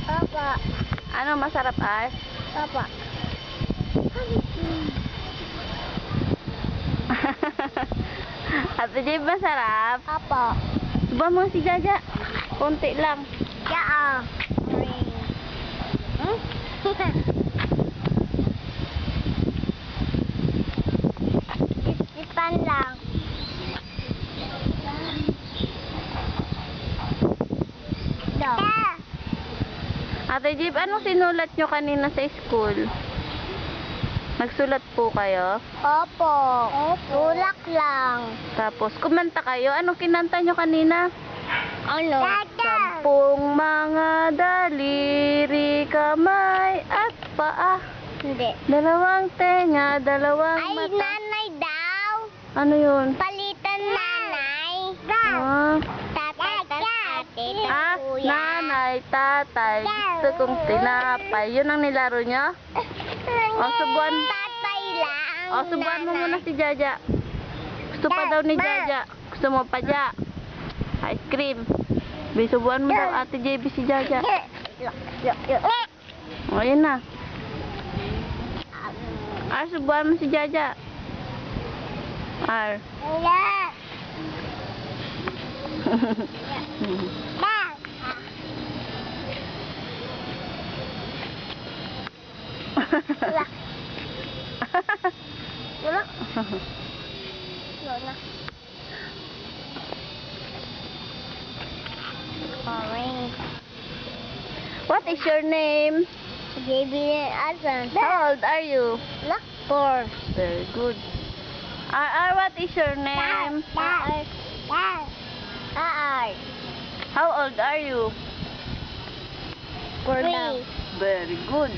Papa. Ano masarap ay? Papa. Ate Jay, masarap? Papa. Suba mo si Jaja. Konti lang. Yeah. Hmm? Isipan lang. No. Ate Jay, anong sinulat nyo kanina sa school? Nagsulat po kayo? Opo. Tulak lang. Tapos, kumanta kayo. Anong kinanta nyo kanina? Ano? Sampung mga daliri, kamay at paa. Hindi. Dalawang tenga, dalawang Ay, mata. nanay daw. Ano yun? Palitan nanay. Ah, Tatay, ate, kuya. nanay, tatay, gusto kong tinapay. Yun ang nilaro nyo? O, subuan. Tatay lang. O, subuan mo muna si Jaja. Gusto pa daw ni Jaja. Gusto mo pa, Ja? Ice cream. Subuan mo daw Ate JB si Jaja. O, yun na. Subuan mo si Jaja. What is your name? JB Asan. How old are you? Look for. Very good. What is your name? How old are you? For now. Very good.